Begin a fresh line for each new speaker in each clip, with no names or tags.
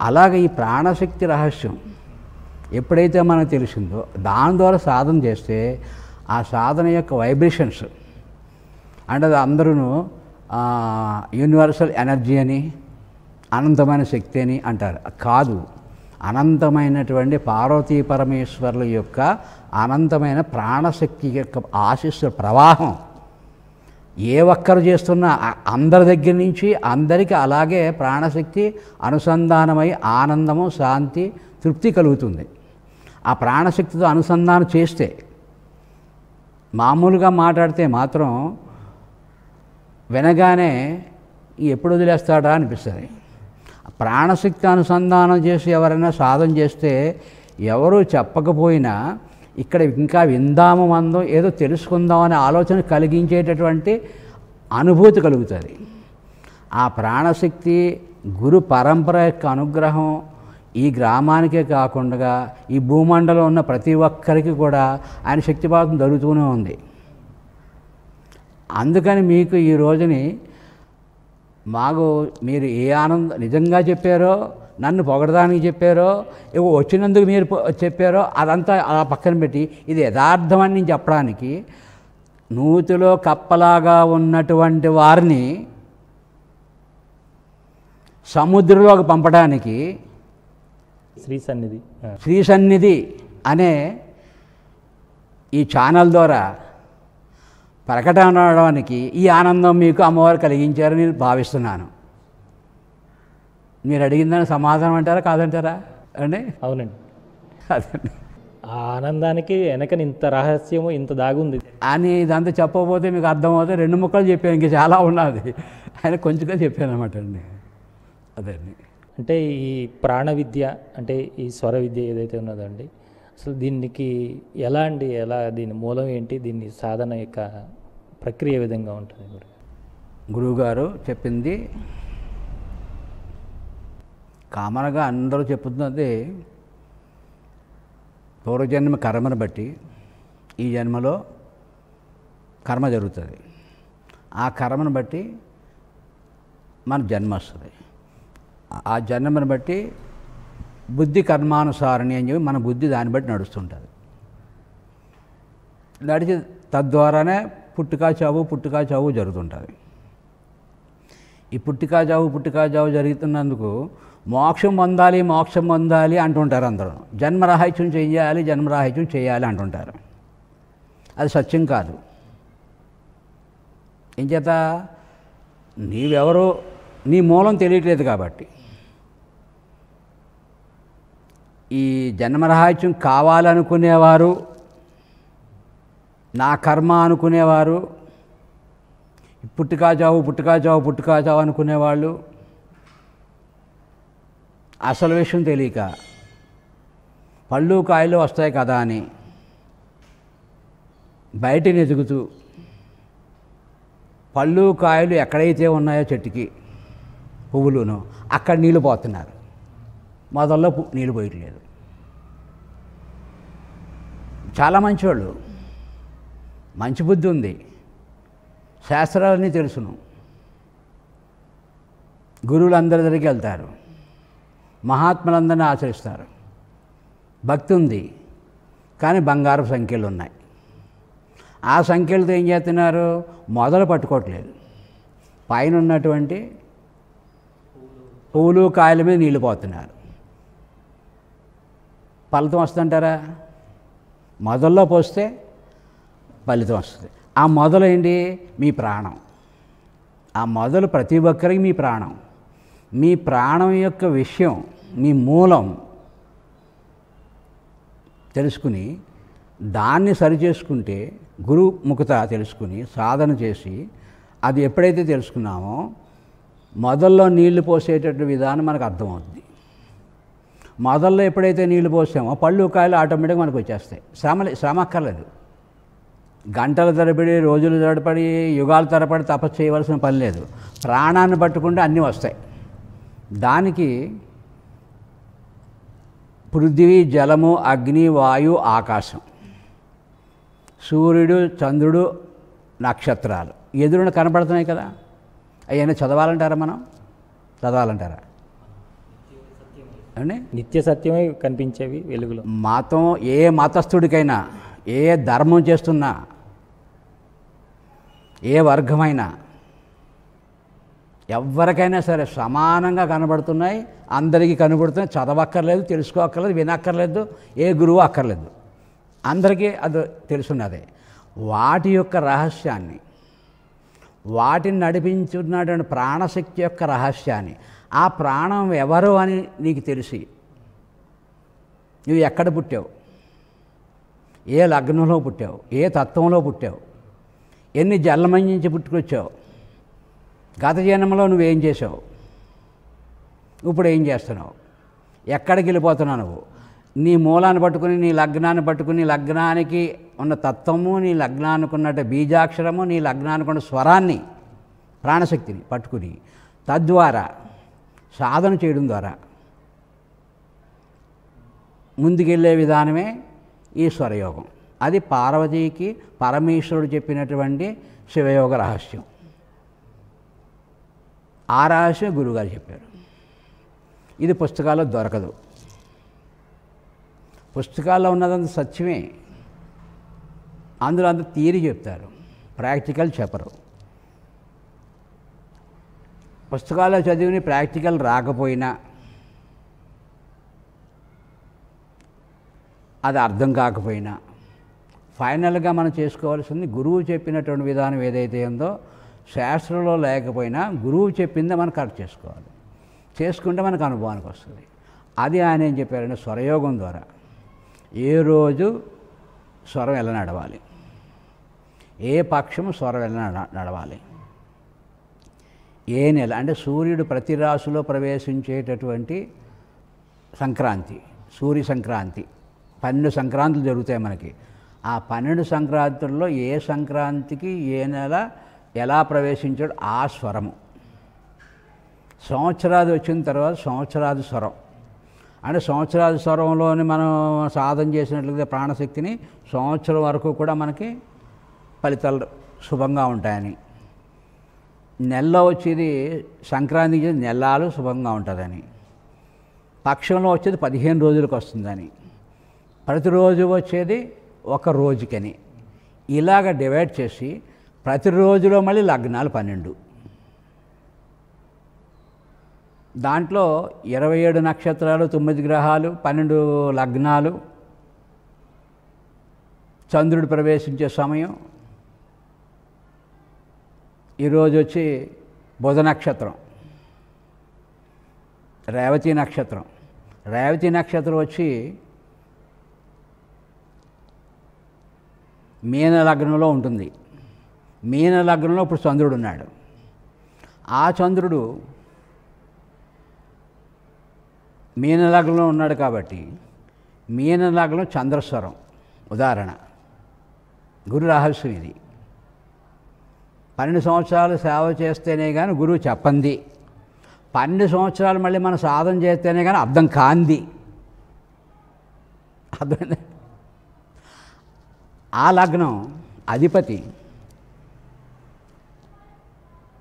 అలాగే ఈ ప్రాణశక్తి రహస్యం ఎప్పుడైతే మనకు తెలిసిందో దాని ద్వారా సాధన చేస్తే ఆ సాధన యొక్క వైబ్రేషన్స్ అంటే అది అందరూ యూనివర్సల్ ఎనర్జీ అని అనంతమైన శక్తి అని అంటారు. కాదు, అనంతమైనటువంటి పార్వతీ పరమేశ్వరుల యొక్క అనంతమైన ప్రాణశక్తి యొక్క ఆశీస్సు ప్రవాహం ఏ ఒక్కరు చేస్తున్నా అందరి దగ్గర నుంచి అందరికీ అలాగే ప్రాణశక్తి అనుసంధానమై ఆనందము, శాంతి, తృప్తి కలుగుతుంది. ఆ ప్రాణశక్తితో అనుసంధానం చేస్తే, మామూలుగా మాట్లాడితే మాత్రం వినగానే ఎప్పుడు వదిలేస్తాడా అనిపిస్తుంది. ప్రాణశక్తి అనుసంధానం చేసి ఎవరైనా సాధన చేస్తే ఎవరు చెప్పకపోయినా ఇక్కడ ఇంకా విందాము మందం ఏదో తెలుసుకుందాం అనే ఆలోచన కలిగించేటటువంటి అనుభూతి కలుగుతుంది. ఆ ప్రాణశక్తి గురు పరంపర యొక్క అనుగ్రహం ఈ గ్రామానికే కాకుండా ఈ భూమండలం ఉన్న ప్రతి ఒక్కరికి కూడా ఆయన శక్తిపాతం జరుగుతూనే ఉంది. అందుకని మీకు ఈ రోజుని మాకు మీరు ఏ ఆనందం నిజంగా చెప్పారో, నన్ను పొగడడానికి చెప్పారో, వచ్చినందుకు మీరు చెప్పారో అదంతా అలా పక్కన పెట్టి ఇది యథార్థమని నేను చెప్పడానికి, నూతిలో కప్పలాగా ఉన్నటువంటి వారిని సముద్రంలోకి పంపడానికి శ్రీ సన్నిధి అనే ఈ ఛానల్ ద్వారా ప్రకటన అవడానికి ఈ ఆనందం మీకు అమ్మవారు కలిగించారని నేను భావిస్తున్నాను. మీరు అడిగిందని సమాధానం అంటారా కాదంటారా అండి?
అవునండి, అదండి. ఆ ఆనందానికి వెనకని ఇంత రహస్యము ఇంత దాగుంది
అని ఇదంతా చెప్పకపోతే మీకు అర్థమవుతుంది. 2 ముక్కలు చెప్పాను, ఇంక చాలా ఉన్నది. ఆయన కొంచెంగా చెప్పాను అనమాట అండి. అదండి.
అంటే ఈ ప్రాణ విద్య అంటే ఈ స్వర విద్య ఏదైతే ఉన్నదండి, అసలు దీనికి ఎలా దీని మూలం ఏంటి, దీన్ని సాధన యొక్క ప్రక్రియ విధంగా ఉంటుంది?
గురువుగారు చెప్పింది కామన్గా అందరూ చెప్తున్నది పూర్వజన్మ కర్మను బట్టి ఈ జన్మలో కర్మ జరుగుతుంది. ఆ కర్మను బట్టి మన జన్మ వస్తుంది. ఆ జన్మను బట్టి బుద్ధి కర్మానుసారణి అని చెప్పి మన బుద్ధి దాన్ని బట్టి నడుస్తుంటుంది. నడిచి తద్వారానే పుట్టుక చావు జరుగుతుంటుంది. ఈ పుట్టుక చావు జరుగుతున్నందుకు మోక్షం పొందాలి అంటుంటారు అందరూ. జన్మరాహిత్యం చేయాలి అంటుంటారు. అది సత్యం కాదు. ఏం చేత నీవెవరో నీ మూలం తెలియట్లేదు కాబట్టి. ఈ జన్మరాహిత్యం కావాలనుకునేవారు, నా కర్మ అనుకునేవారు, పుట్టుక చావు అనుకునేవాళ్ళు అసలు విషయం తెలియక పళ్ళు కాయలు వస్తాయి కదా అని బయటని ఎదుగుతూ పళ్ళు కాయలు ఎక్కడైతే ఉన్నాయో చెట్టుకి పువ్వులును అక్కడ నీళ్ళు పోతున్నారు. మొదల్లో నీళ్ళు పోయట్లేదు. చాలా మంచివాళ్ళు, మంచి బుద్ధి ఉంది, శాస్త్రాలన్నీ తెలుసును, గురువులందరి దగ్గరికి వెళ్తారు, మహాత్ములందరినీ ఆచరిస్తారు, భక్తి ఉంది, కానీ బంగారు సంఖ్యలు ఉన్నాయి. ఆ సంఖ్యలతో ఏం చేస్తున్నారు? మొదలు పట్టుకోవట్లేదు. పైన ఉన్నటువంటి పువ్వులు కాయల మీద నీళ్ళు పోతున్నారు. ఫలితం వస్తుందంటారా? మొదల్లో పోస్తే ఫలితం వస్తుంది. ఆ మొదలు ఏంటి? మీ ప్రాణం. ఆ మొదలు ప్రతి ఒక్కరికి మీ ప్రాణం. మీ ప్రాణం యొక్క విషయం, మీ మూలం తెలుసుకుని దాన్ని సరిచేసుకుంటే, గురుముఖత తెలుసుకుని సాధన చేసి అది ఎప్పుడైతే తెలుసుకున్నామో మొదల్లో నీళ్లు పోసేటట్టు విధానం మనకు అర్థమవుతుంది. మొదల్లో ఎప్పుడైతే నీళ్లు పోసామో పళ్ళు కాయలు ఆటోమేటిక్గా మనకు వచ్చేస్తాయి. శ్రమ అక్కర్లేదు. గంటల తరబడి, రోజుల తరబడి, యుగాల తరబడి తపస్సు చేయవలసిన పని లేదు. ప్రాణాన్ని పట్టుకుంటే అన్నీ వస్తాయి. దానికి పృథివీ, జలము, అగ్ని, వాయు, ఆకాశం, సూర్యుడు, చంద్రుడు, నక్షత్రాలు ఎదురున కనపడుతున్నాయి కదా. అవన్నీ చదవాలంటారా? మనం చదవాలంటారా? అని
నిత్య సత్యమే కనిపించేవి వెలుగులో.
మతం ఏ మతస్థుడికైనా, ఏ ధర్మం చేస్తున్నా, ఏ వర్గమైనా, ఎవరికైనా సరే సమానంగా కనబడుతున్నాయి, అందరికీ కనబడుతున్నాయి. చదవక్కర్లేదు, తెలుసుకోక్కర్లేదు, వినక్కర్లేదు, ఏ గురువు అక్కర్లేదు, అందరికీ అది తెలుసున్నదే. వాటి యొక్క రహస్యాన్ని, వాటిని నడిపించున్నటువంటి ప్రాణశక్తి యొక్క రహస్యాన్ని, ఆ ప్రాణం ఎవరు అని నీకు తెలిసి, నువ్వు ఎక్కడ పుట్టావు, ఏ లగ్నంలో పుట్టావు, ఏ తత్వంలో పుట్టావు, ఎన్ని జన్మల నుంచి పుట్టుకొచ్చావు, గత జన్మలో నువ్వేం చేసావు, ఇప్పుడు ఏం చేస్తున్నావు, ఎక్కడికి వెళ్ళిపోతున్నావు, నువ్వు నీ మూలాన్ని పట్టుకుని, నీ లగ్నాన్ని పట్టుకుని, లగ్నానికి ఉన్న తత్వము, నీ లగ్నానికి ఉన్నట్టు బీజాక్షరము, నీ లగ్నానికి ఉన్న స్వరాన్ని, ప్రాణశక్తిని పట్టుకుని తద్వారా సాధన చేయడం ద్వారా ముందుకెళ్ళే విధానమే ఈ స్వరయోగం. అది పార్వతీకి పరమేశ్వరుడు చెప్పినటువంటి శివయోగ రహస్యం. ఆ రహస్యం గురువుగారు చెప్పారు. ఇది పుస్తకాల్లో దొరకదు. పుస్తకాల్లో ఉన్నదంతా సత్యమే, అందులో అంత థియరీ చెప్తారు, ప్రాక్టికల్ చెప్పరు. పుస్తకాల్లో చదివిని ప్రాక్టికల్ రాకపోయినా, అది అర్థం కాకపోయినా, ఫైనల్గా మనం చేసుకోవాల్సింది గురువు చెప్పినటువంటి విధానం ఏదైతే ఉందో, శాస్త్రంలో లేకపోయినా గురువు చెప్పిందే మనం కరెక్ట్ చేసుకోవాలి. చేసుకుంటే మనకు అనుభవానికి వస్తుంది. అది ఆయన ఏం చెప్పారంటే, స్వరయోగం ద్వారా ఏ రోజు స్వరం ఎలా నడవాలి, ఏ పక్షము స్వరం ఎలా నడవాలి, ఏ నెల అంటే సూర్యుడు ప్రతి రాశిలో ప్రవేశించేటటువంటి సంక్రాంతి, సూర్య సంక్రాంతి, 12 సంక్రాంతులు జరుగుతాయి మనకి. ఆ 12 సంక్రాంతుల్లో ఏ సంక్రాంతికి ఏ నెల ఎలా ప్రవేశించాడు ఆ స్వరము. సంవత్సరాది వచ్చిన తర్వాత సంవత్సరాది స్వరం అంటే సంవత్సరాది స్వరంలోని మనం సాధన చేసినట్లయితే ప్రాణశక్తిని సంవత్సరం వరకు కూడా మనకి ఫలితాలు శుభంగా ఉంటాయని, నెలలో వచ్చేది సంక్రాంతికి నెలలు శుభంగా ఉంటుందని, పక్షంలో వచ్చేది 15 రోజులకు వస్తుందని, ప్రతిరోజు వచ్చేది ఒక రోజుకని, ఇలాగ డివైడ్ చేసి ప్రతిరోజులో మళ్ళీ లగ్నాలు 12, దాంట్లో 27 నక్షత్రాలు, 9 గ్రహాలు, 12 లగ్నాలు, చంద్రుడు ప్రవేశించే సమయం. ఈరోజు వచ్చి బుధ నక్షత్రం, రేవతి నక్షత్రం. రేవతి నక్షత్రం వచ్చి మీన లగ్నంలో ఉంటుంది. మీన లగ్నంలో ఇప్పుడు చంద్రుడు ఉన్నాడు. ఆ చంద్రుడు మీన లగ్నంలో ఉన్నాడు కాబట్టి మీన లగ్నం చంద్రస్వరం ఉదాహరణ. గురు రహస్యం ఇది. 12 సంవత్సరాలు సేవ చేస్తేనే కానీ గురువు చెప్పంది, 12 సంవత్సరాలు మళ్ళీ మనం సాధన చేస్తేనే కానీ అర్థం కాంది. అర్థమైంది? ఆ లగ్నం అధిపతి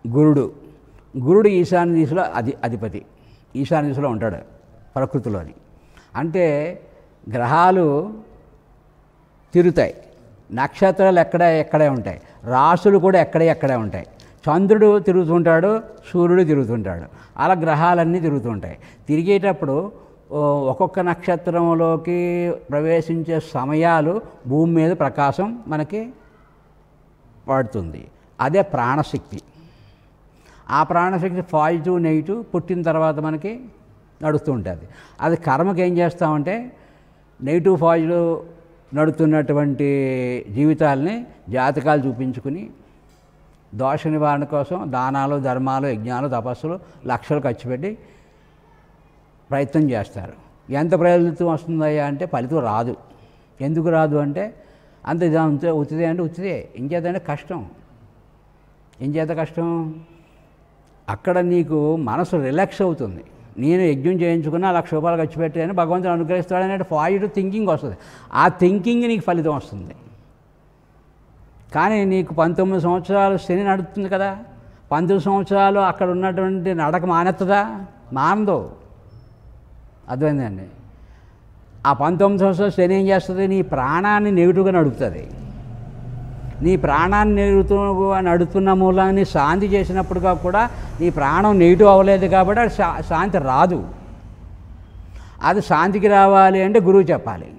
గురుడు. గురుడు ఈశాన్య దిశలో అధిపతి, ఈశాన్య దిశలో ఉంటాడు ప్రకృతిలోని. అంటే గ్రహాలు తిరుగుతాయి, నక్షత్రాలు ఎక్కడే ఉంటాయి, రాసులు కూడా ఎక్కడే ఉంటాయి. చంద్రుడు తిరుగుతుంటాడు, సూర్యుడు తిరుగుతుంటాడు, అలా గ్రహాలన్నీ తిరుగుతుంటాయి. తిరిగేటప్పుడు ఒక్కొక్క నక్షత్రంలోకి ప్రవేశించే సమయాలు భూమి మీద ప్రకాశం మనకి పడుతుంది. అదే ప్రాణశక్తి. ఆ ప్రాణశక్తి పాజిటివ్ నెగిటివ్ పుట్టిన తర్వాత మనకి నడుస్తూ ఉంటుంది. అది కర్మకి ఏం చేస్తామంటే నెగిటివ్ పాజిటివ్ నడుస్తున్నటువంటి జీవితాలని జాతకాలు చూపించుకుని దోష నివారణ కోసం దానాలు, ధర్మాలు, యజ్ఞాలు, తపస్సులు లక్షలు ఖర్చు పెట్టి ప్రయత్నం చేస్తారు. ఎంత ఫలితం వస్తుందయ్యా అంటే ఫలితం రాదు. ఎందుకు రాదు అంటే అంత ఇదంతా ఉత్తిదే అంటే ఉత్తిదే. ఇంకేదంటే కష్టం. ఏం చేత కష్టం? అక్కడ నీకు మనసు రిలాక్స్ అవుతుంది. నేను యజ్ఞం చేయించుకున్నా 1,00,000 రూపాయలు ఖర్చు పెట్టాను, భగవంతుడు అనుగ్రహిస్తాడనే పాజిటివ్ థింకింగ్ వస్తుంది. ఆ థింకింగ్ నీకు ఫలితం వస్తుంది. కానీ నీకు 19 సంవత్సరాలు శని నడుస్తుంది కదా, 19 సంవత్సరాలు అక్కడ ఉన్నటువంటి నడక మానెత్తదా? మానదు. అర్థమైందండి. ఆ 19 సంవత్సరాలు శని ఏం చేస్తుంది, నీ ప్రాణాన్ని నెగిటివ్గా నడుపుతుంది. నీ ప్రాణాన్ని నడుపుతున్న మూలాన్ని శాంతి చేసినప్పుడుగా కూడా నీ ప్రాణం నెగిటివ్ అవ్వలేదు కాబట్టి అది శాంతి రాదు. అది శాంతికి రావాలి అంటే గురువు చెప్పాలి.